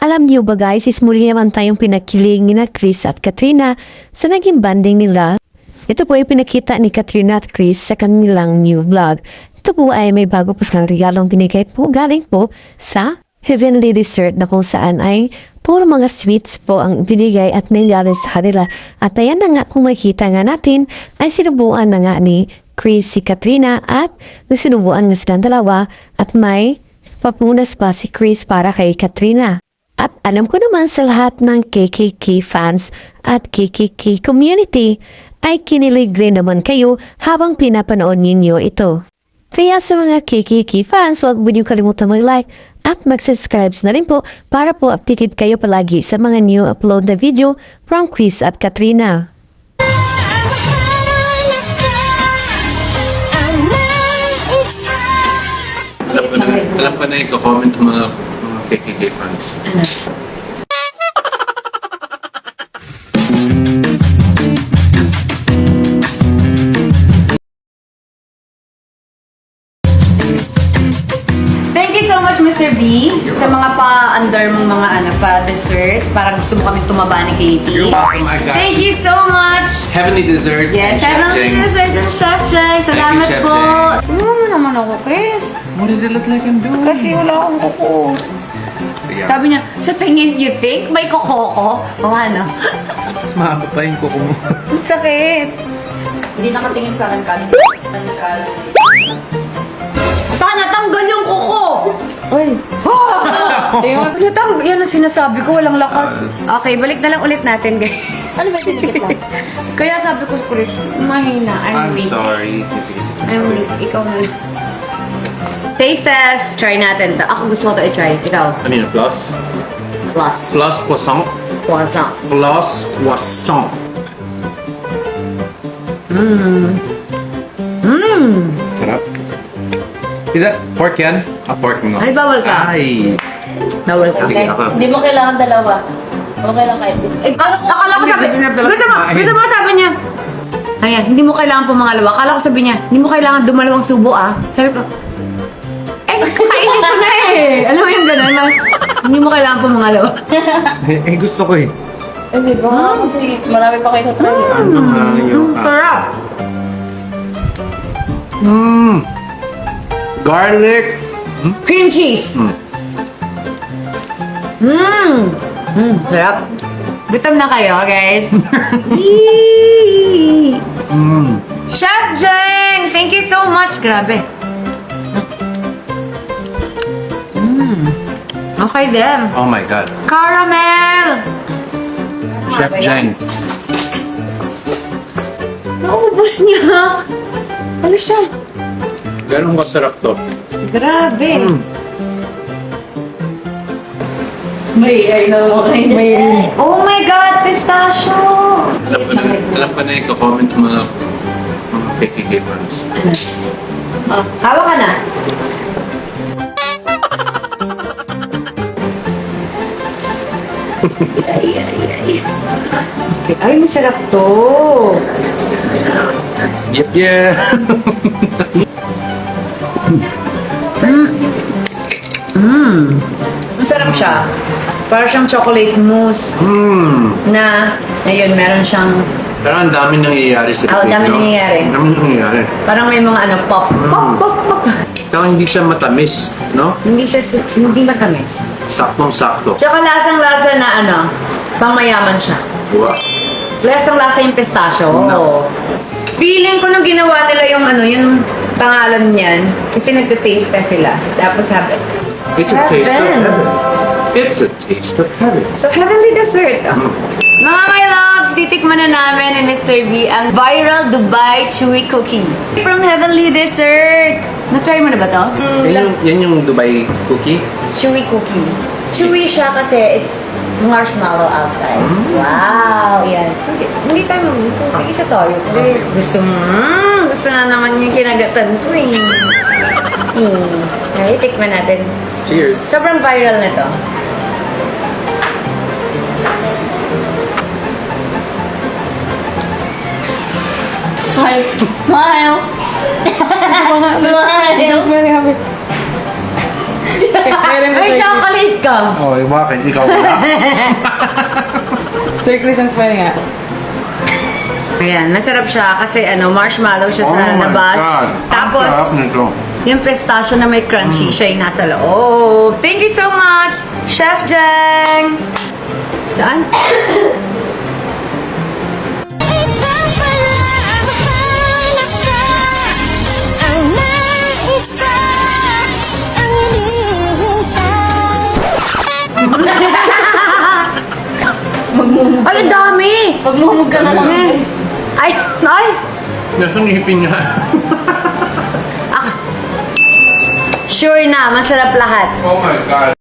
Alam niyo ba guys, is muli naman tayong pinakiling ni na Chris at Katrina sa naging banding nila. Ito po ay pinakita ni Katrina at Chris sa kanilang new vlog. Ito po ay may bago po silang regalong binigay po galing po sa Heavenly Dessert na kung saan ay puro mga sweets po ang binigay at nilalagay sa kanila. At ayan na nga kung makikita nga natin ay sinubuan na nga ni Chris si Katrina at sinubuan nga silang dalawa at may papunas pa si Chris para kay Katrina. At alam ko naman sa lahat ng KKK fans at KKK community ay kinilig rin naman kayo habang pinapanood ninyo ito. Kaya sa mga KKK fans, huwag mo niyo kalimutan mag-like at mag-subscribe na rin po para po updated kayo palagi sa mga new upload na video from Chris at Katrina. Alam ko na i-comment ng mga KKK fans. Thank you so much, Mr. B, sa mga pa-under mong mga pa-dessert. Parang gusto mo kami tumaba ni Katie. You're welcome, I got Thank you so much! Heavenly Desserts Yes, and Chef Heavenly Jeng. Dessert and Chef Jeng. Salamat Chef po! Jeng. Ano naman ako, Chris? What does it look like I'm doing? Kasi wala akong kuko. Sige. Sabi niya, sa tingin you think may kuko ko? O ano? Mas mahaba pa yung kuko mo. Ang sakit. Hindi nakatingin sa akin ka. Natanggal yung kuko! Ay! Yan ang sinasabi ko, walang lakas. Okay, balik na lang ulit natin, guys. Ano ba yung mo? Kaya sabi ko, Chris, mahina. I'm I'm weak. sorry. Sige, sige. I'm weak. Ikaw na. Taste test. Try natin. Ako gusto ko ito i-try. Ikaw. I mean, floss. Plus. Floss croissant. Croissant. Floss croissant. Sarap. Is that pork yan? Pork no. Ay, bawal ka. Ay. Bawal ka. Sige, ako. Hindi mo kailangan dalawa. Okay lang kahit isa. Akala ko sabi. Gusto niya talaga kumain. Gusto mo sabi niya. Ayan, hindi mo kailangan pumangalawa. Akala ko sabi niya, hindi mo kailangan dumalawang subo Sabi ko, kainin ko na Alam mo yung gano'n, hindi mo kailangan pumangalawa. Gusto ko eh. Eh, di ba? Kasi marami pa kayo try. Ano nga yung... Sarap. Garlic. Cream cheese. Sarap. Gutom na kayo, guys. Yee! Chef Jeng! Thank you so much. Grabe. Okay din. Oh my God. Caramel! Chef Jeng. Naubos niya. Ano siya? Ganun kasarap to. Grabe. May ay na naman kayo. Oh my God! Pistachio! Alam ko na i-comment ng mga KKK fans. Hawak ka na. Ay, masarap to. Yep, yeah. Masarap siya. Parang siyang chocolate mousse na, ayun, meron siyang, Pero ang dami nangyayari sa ang dami no? nangyayari. Ang dami nangyayari. Parang may mga pop, pop, pop, pop. Tsaka hindi siya matamis, no? Hindi matamis. Saktong-sakto. Tsaka lasang-lasa na pangmayaman siya. Wow. Lasang-lasa yung pistachio. Nuts. Feeling ko nung ginawa nila yung pangalan niyan, kasi nagte-taste test sila. Tapos sabi, It's a taste of Heaven. heaven. It's a taste of heaven. so heavenly dessert. Mga my loves, titikman na namin ni Mr. B ang viral Dubai Chewy Cookie. From Heavenly Dessert. Na-try mo na ba to? Yan yung Dubai cookie. Chewy Cookie. Chewy siya kasi it's marshmallow outside. Wow! Yan. Hindi tayo magluto. Isa tayo. Gusto na naman yung kinagatan ko eh. Okay, tikman natin. Cheers. Sobrang viral na to. Smile. Smile. Smile. Smile. Ay, chocolate ka! Oh, bakit? Ikaw wala? Sir Chris, ang smell nga. Ayan, masarap siya kasi marshmallow siya Oh sa my labas. God. Tapos, Ang sarap nito. yung pistachio na may crunchy, siya yung nasa loob. Thank you so much, Chef Jeng! Saan? Magmumug. Ay, ang dami! Magmumug ka na lang. Ay, ay! Nasa ngipin niya. Sure na, masarap lahat. Oh my God.